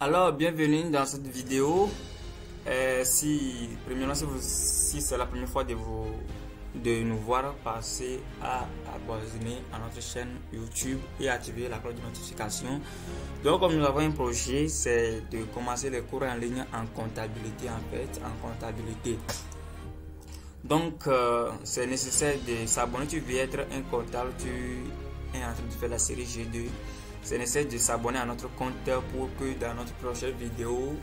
Alors, bienvenue dans cette vidéo. Premièrement, si c'est la première fois de nous voir, passez à abonner à notre chaîne YouTube et activer la cloche de notification. Donc, comme nous avons un projet, c'est de commencer les cours en ligne en comptabilité, Donc, c'est nécessaire de s'abonner. Tu veux être un comptable, tu es en train de faire la série G2. C'est nécessaire de s'abonner à notre compte pour que dans notre prochaine vidéo,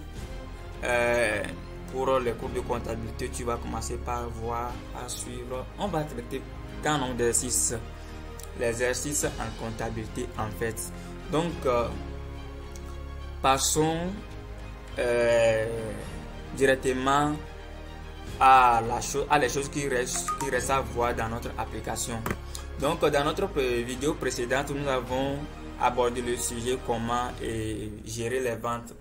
pour les cours de comptabilité, tu vas commencer par voir à suivre. On va traiter tant nombre d'exercices, l'exercice en comptabilité en fait. Donc, passons directement à les choses qui restent à voir dans notre application. Donc, dans notre vidéo précédente, nous avons abordé le sujet comment gérer les ventes,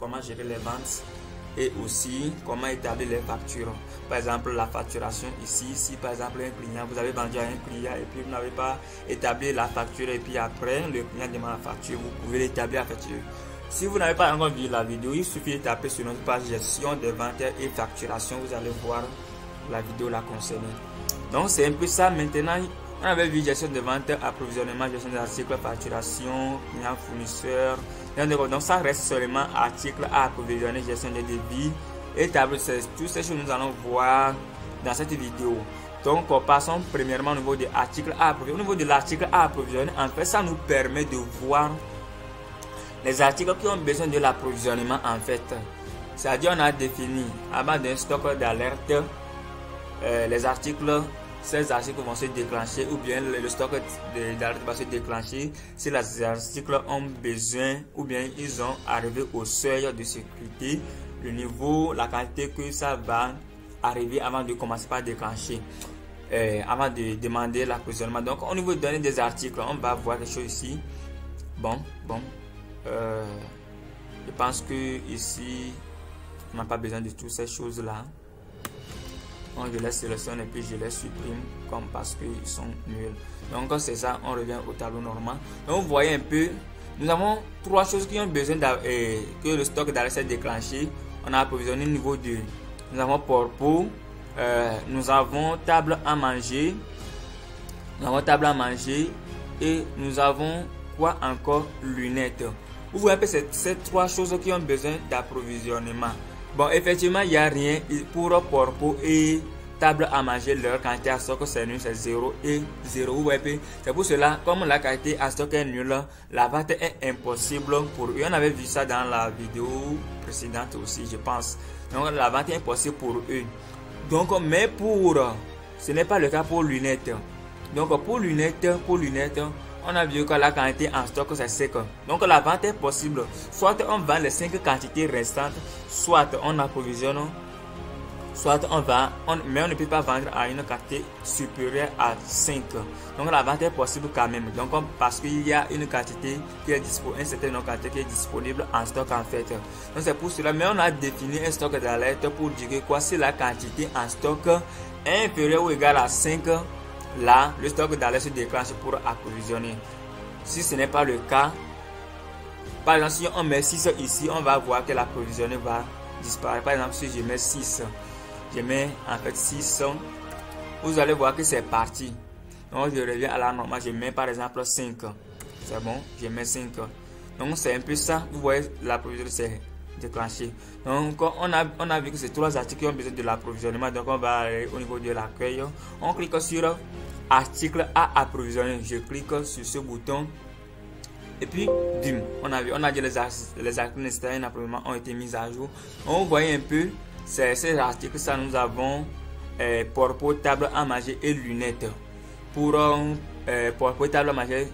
et aussi comment établir les factures. Par exemple, la facturation ici, si par exemple un client, vous avez vendu à un client et puis vous n'avez pas établi la facture et puis après le client demande la facture, vous pouvez l'établir la facture. Si vous n'avez pas encore vu la vidéo, il suffit de taper sur notre page gestion des ventes et facturation, vous allez voir la vidéo la concernée. Donc c'est un peu ça. Maintenant, on avait vu gestion de vente, approvisionnement, gestion des articles, facturation, client, fournisseur. Donc ça reste seulement article à approvisionner, gestion des devis et table. Toutes ces choses nous allons voir dans cette vidéo. Donc passons premièrement au niveau des articles à approvisionner. Au niveau de l'article à approvisionner, en fait, ça nous permet de voir les articles qui ont besoin de l'approvisionnement en fait. C'est-à-dire on a défini avant d'un stock d'alerte ces articles vont se déclencher ou bien le stock d'alerte va se déclencher si les articles ont besoin ou bien ils ont arrivé au seuil de sécurité, le niveau, la quantité que ça va arriver avant de commencer par déclencher, avant de demander l'approvisionnement. Donc au niveau de données des articles, on va voir quelque chose ici. Je pense que ici on n'a pas besoin de toutes ces choses là. Donc je les sélectionne et puis je les supprime comme parce qu'ils sont nuls. Donc c'est ça, on revient au tableau normal. Donc vous voyez un peu, nous avons trois choses qui ont besoin que le stock d'alerte soit déclenché. On a approvisionné niveau 2. Nous avons porpo, nous avons table à manger. Et nous avons quoi encore? Lunettes. Vous voyez un peu ces trois choses qui ont besoin d'approvisionnement. Bon, effectivement, il n'y a rien pour porpo et table à manger. Leur quantité à stock c'est nul, c'est 0 et 0. Vous voyez, c'est pour cela, comme la quantité à stock est nulle, la vente est impossible pour eux. On avait vu ça dans la vidéo précédente aussi, je pense. Donc, la vente est impossible pour eux. Donc, mais ce n'est pas le cas pour lunettes. Donc, pour lunettes, on a vu que la quantité en stock c'est sec. Donc la vente est possible. Soit on vend les 5 quantités restantes, soit on approvisionne, soit mais on ne peut pas vendre à une quantité supérieure à 5. Donc la vente est possible quand même. Donc parce qu'il y a une quantité qui est disponible, une certaine quantité qui est disponible en stock en fait. Donc c'est pour cela. Mais on a défini un stock d'alerte pour dire que quoi, si la quantité en stock est inférieure ou égale à 5. Là, le stock d'alerte se déclenche pour approvisionner. Si ce n'est pas le cas, par exemple, si on met 6 ici, on va voir que l'approvisionnement va disparaître. Par exemple, si je mets 6, je mets en fait 6, vous allez voir que c'est parti. Donc, je reviens à la normale, je mets par exemple 5. C'est bon, je mets 5. Donc, c'est un peu ça. Vous voyez, l'approvisionnement s'est déclenché. Donc, on a vu que ces trois articles qui ont besoin de l'approvisionnement. Donc, on va aller au niveau de l'accueil. On clique sur article à approvisionner. Je clique sur ce bouton et puis bim, on a dit les articles nécessaires à approvisionnement ont été mis à jour. On voit un peu ces articles. Ça, nous avons porpo, table à manger et lunettes. Pour porpo, table à manger,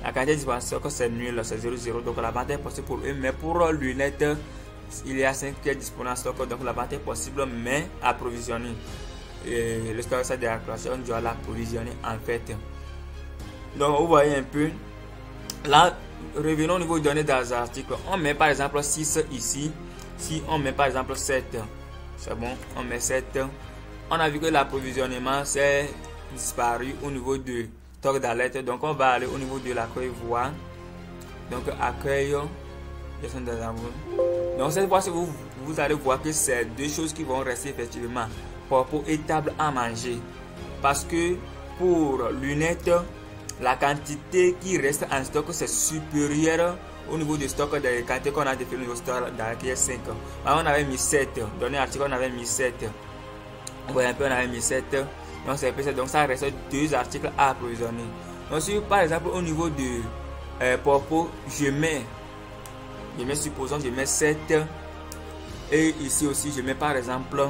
la quantité disponible c'est nul, c'est 0,0. Donc la vente est possible pour eux, mais pour lunettes il y a 5 qui est disponible en stock. Donc la vente est possible mais approvisionner. Et le stock c'est de la classe, on doit l'approvisionner en fait. Donc vous voyez un peu là. Revenons au niveau de données des articles. On met par exemple 6 ici. Si on met par exemple 7, c'est bon, on met 7. On a vu que l'approvisionnement s'est disparu au niveau de stock d'alerte. Donc on va aller au niveau de l'accueil voir. Donc accueil, gestion des approvisionnements. Donc cette fois-ci, vous allez voir que c'est deux choses qui vont rester effectivement, porte-pot et table à manger. Parce que pour lunettes, la quantité qui reste en stock, c'est supérieur au niveau du stock des quantités qu'on a défini au stock qui est 5. Alors, on avait mis 7. Dans l'article, on avait mis 7. Vous voyez un peu, on avait mis 7. Donc, c'est peu, donc ça reste 2 articles à approvisionner. Donc, si par exemple, au niveau du porte-pot, je mets, supposons, je mets 7. Et ici aussi, je mets par exemple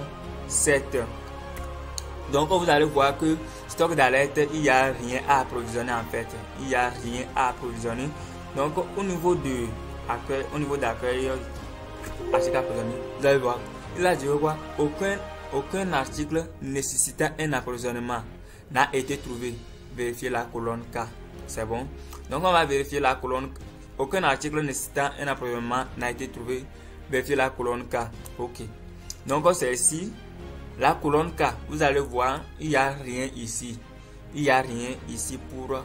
7. Donc, vous allez voir que stock d'alerte, il n'y a rien à approvisionner en fait. Il n'y a rien à approvisionner. Donc, au niveau de accueil, article approvisionné, vous allez voir, il a dit quoi? Aucun article nécessitant un approvisionnement n'a été trouvé. Vérifiez la colonne K. C'est bon. Donc, on va vérifier la colonne. Aucun article nécessitant un approvisionnement n'a été trouvé. Vérifiez la colonne K. Ok. Donc, c'est ici. La colonne K, vous allez voir, il n'y a rien ici. Il n'y a rien ici pour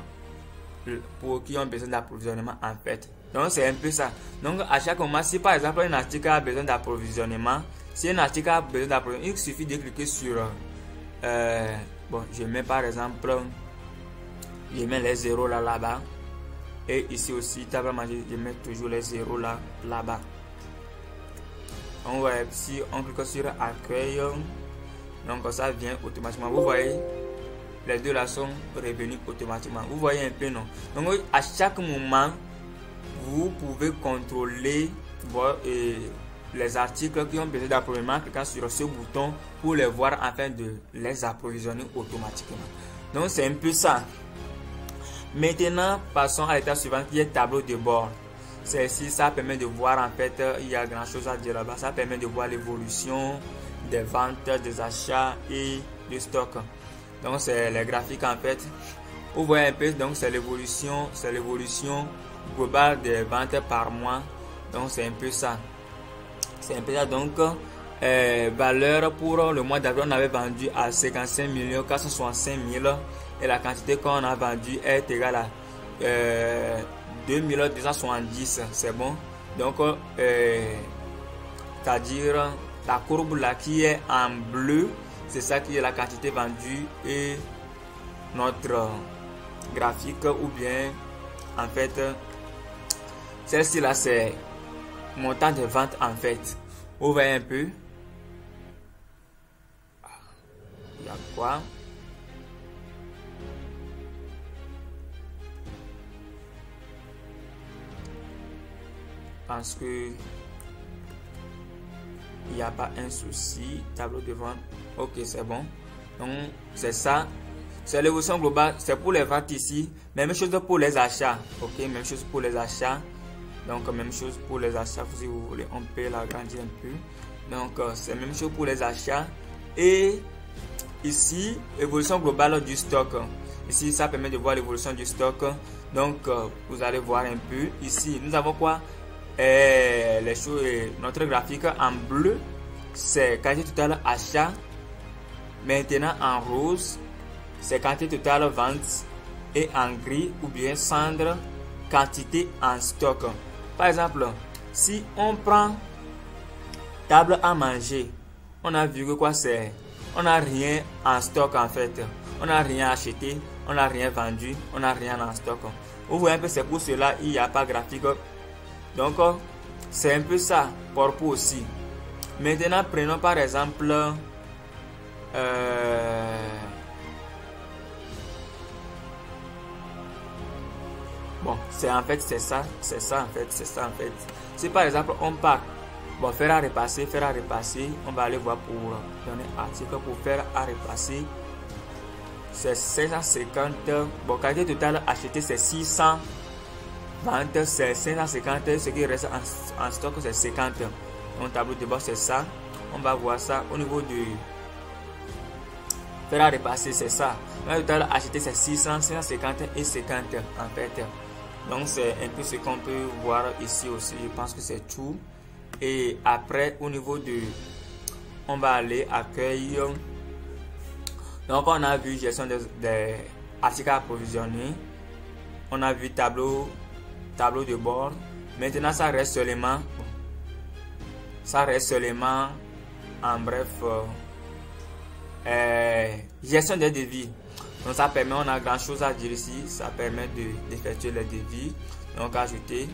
qui ont besoin d'approvisionnement en fait. Donc c'est un peu ça. Donc à chaque moment, si par exemple un article a besoin d'approvisionnement, si un article a besoin d'approvisionnement, il suffit de cliquer sur bon, je mets par exemple, je mets les zéros là-bas. Et ici aussi, table à manger, je mets toujours les zéros là-bas. Donc si on clique sur accueil, donc ça vient automatiquement. Vous voyez, les deux là sont revenus automatiquement. Vous voyez un peu, non? Donc à chaque moment, vous pouvez contrôler les articles qui ont besoin d'approvisionnement, cliquant sur ce bouton pour les voir afin de les approvisionner automatiquement. Donc c'est un peu ça. Maintenant, passons à l'étape suivante qui est tableau de bord. Celle-ci, ça permet de voir en fait, il y a grand chose à dire là-bas. Ça permet de voir l'évolution des ventes, des achats et du stock. Donc c'est les graphiques en fait. Vous voyez un peu, donc c'est l'évolution globale des ventes par mois. Donc c'est un peu ça. C'est un peu ça. Donc valeur pour le mois d'avril, on avait vendu à 55 465 000 et la quantité qu'on a vendue est égale à 2270. C'est bon. Donc c'est-à-dire la courbe là qui est en bleu, c'est ça qui est la quantité vendue, et notre graphique ou bien en fait celle-ci là c'est montant de vente en fait. Vous voyez un peu, il y a quoi? Parce que il n'y a pas un souci. Tableau de vente, ok, c'est bon. Donc c'est ça, c'est l'évolution globale, c'est pour les ventes ici. Même chose pour les achats, ok, même chose pour les achats. Donc même chose pour les achats, si vous voulez on peut l'agrandir un peu. Donc c'est même chose pour les achats. Et ici évolution globale du stock. Ici ça permet de voir l'évolution du stock. Donc vous allez voir un peu ici, nous avons quoi? Les choses, notre graphique en bleu c'est quantité totale achat. Maintenant en rose c'est quantité totale vente, et en gris ou bien cendre quantité en stock. Par exemple, si on prend table à manger, on a vu que quoi c'est, on n'a rien en stock en fait, on n'a rien acheté, on n'a rien vendu, on n'a rien en stock. Vous voyez un peu, c'est pour cela il n'y a pas graphique. Donc c'est un peu ça pour aussi. Maintenant prenons par exemple bon, c'est en fait c'est ça en fait. Si par exemple on part, bon, faire à repasser, on va aller voir pour donner article pour faire à repasser. C'est 550. Bon, quantité totale achetée c'est 600. Vente c'est 550. Ce qui reste en stock c'est 50. Donc tableau de bord c'est ça. On va voir ça au niveau du faire à repasser, c'est ça. Le total acheté c'est 600, 550 et 50 en fait. Donc c'est un peu ce qu'on peut voir ici aussi. Je pense que c'est tout. Et après au niveau de, on va aller accueil. Donc on a vu gestion des articles approvisionnés. On a vu tableau de bord. Maintenant, ça reste seulement en bref gestion des devis. Donc ça permet, on a grand chose à dire ici, ça permet d'effectuer les devis, donc ajouter.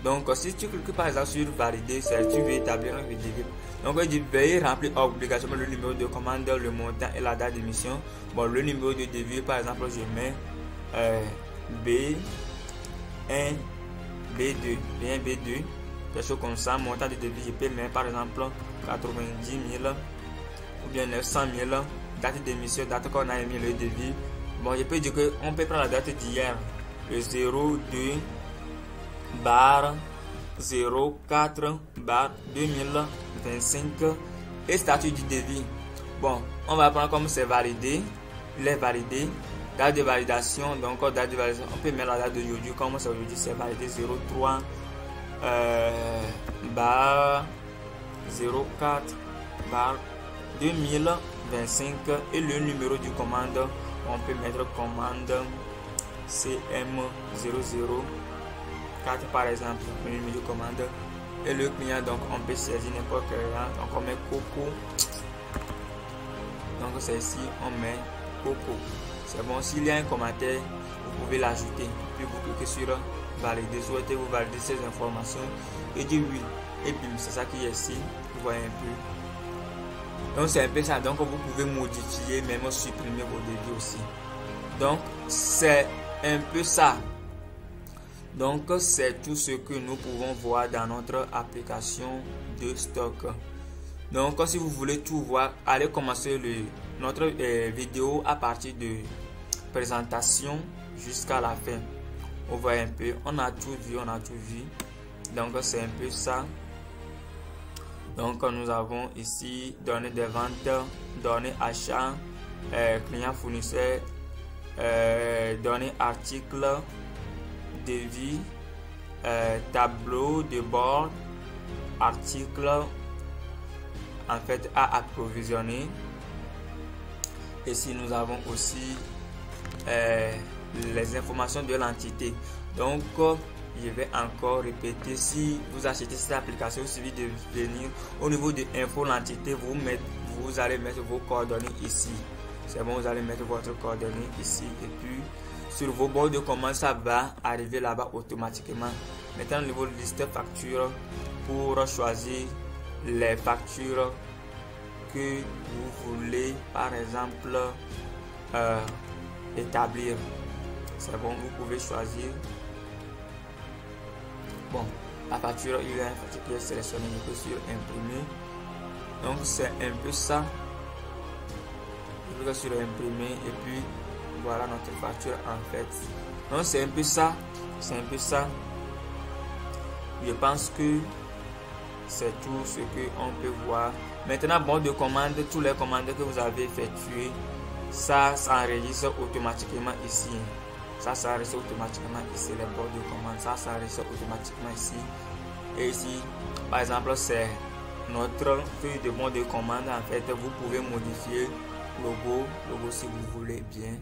Donc si tu cliques par exemple sur valider, tu veux établir un devis. Donc il dit veuillez remplir obligatoirement le numéro de commande, le montant et la date d'émission. Bon, le numéro de devis par exemple je mets B1, B2, B1, B2, quelque chose comme ça. Montant de devis je peux mettre par exemple 90 000 ou bien 900 000. Date d'émission, date qu'on a émis le devis. Bon, je peux dire qu'on peut prendre la date d'hier, le 02/04/2025 et statut du devis. Bon, on va prendre comme c'est validé, il est validé. Date de validation, donc date de validation, on peut mettre la date d'aujourd'hui, comme c'est aujourd'hui, c'est validé 03/04/2025 et le numéro du commande, on peut mettre commande CM004 par exemple, le numéro de commande et le client, donc on peut saisir n'importe quel client, donc on met Coco, donc c'est ici on met Coco. C'est bon, s'il y a un commentaire, vous pouvez l'ajouter. Puis vous cliquez sur valider. Souhaitez-vous valider ces informations et dire oui. Et puis c'est ça qui est ici. Vous voyez un peu. Donc c'est un peu ça. Donc vous pouvez modifier, même supprimer vos devis aussi. Donc c'est un peu ça. Donc c'est tout ce que nous pouvons voir dans notre application de stock. Donc si vous voulez tout voir, allez commencer notre vidéo à partir de présentation jusqu'à la fin. On voit un peu, on a tout vu. Donc c'est un peu ça. Donc nous avons ici données des ventes, données achats, client fournisseur, données articles, devis, tableau de bord, articles en fait à approvisionner. Ici nous avons aussi les informations de l'entité. Donc je vais encore répéter, si vous achetez cette application, il suffit de venir au niveau de info l'entité, vous allez mettre vos coordonnées ici. C'est bon, vous allez mettre votre coordonnée ici et puis sur vos bords de commande ça va arriver là-bas automatiquement. Maintenant au niveau de liste facture, pour choisir les factures que vous voulez par exemple établir, c'est bon, vous pouvez choisir. Bon, la facture, il y a une facture qui est sélectionnée, je peux sur imprimer. Donc c'est un peu ça. Je clique sur imprimer et puis voilà notre facture en fait. Donc c'est un peu ça. Je pense que c'est tout ce que on peut voir. Maintenant, bon de commande, tous les commandes que vous avez effectuées, ça s'enregistre automatiquement ici. Ça s'enregistre automatiquement ici, les bords de commande, ça s'enregistre automatiquement ici. Et ici, par exemple, c'est notre feuille de bon de commande. En fait, vous pouvez modifier logo si vous voulez bien,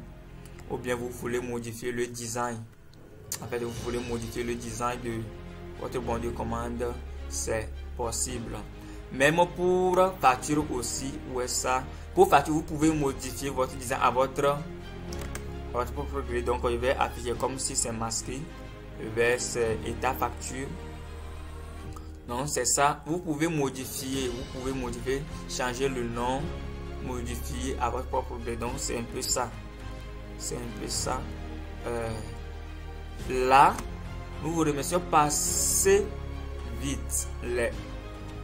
ou bien vous voulez modifier le design. En fait, vous voulez modifier le design de votre bon de commande, c'est possible. Même pour facture aussi, où est ça? Pour facture, vous pouvez modifier votre design à votre propre gré. Donc, je vais afficher comme si c'est masqué. Je vais état facture. Donc, c'est ça. Vous pouvez modifier, changer le nom, modifier à votre propre gré. Donc, c'est un peu ça. Là, nous vous remercions. Passez vite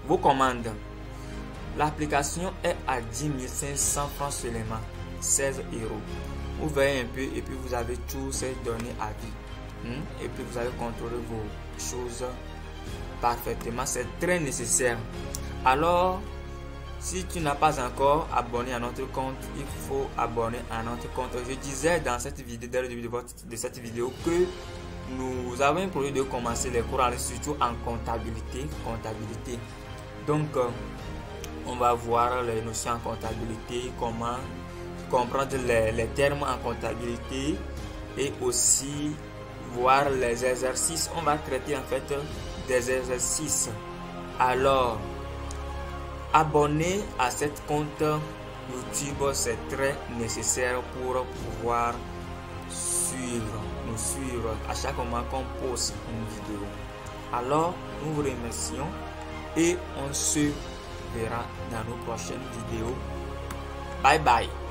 vos commandes. L'application est à 10 500 francs seulement, 16 €. Vous voyez un peu et puis vous avez toutes ces données à vie. Et puis vous allez contrôler vos choses parfaitement. C'est très nécessaire. Alors, si tu n'as pas encore abonné à notre compte, il faut abonner à notre compte. Je disais dans cette vidéo, dès le début de cette vidéo, que nous avons un projet de commencer les cours en ligne, surtout en comptabilité. Donc, on va voir les notions en comptabilité, comment comprendre les termes en comptabilité et aussi voir les exercices. On va traiter en fait des exercices. Alors, abonner à cette compte YouTube, c'est très nécessaire pour pouvoir nous suivre à chaque moment qu'on poste une vidéo. Alors, nous vous remercions et on se verra dans nos prochaines vidéos. Bye bye.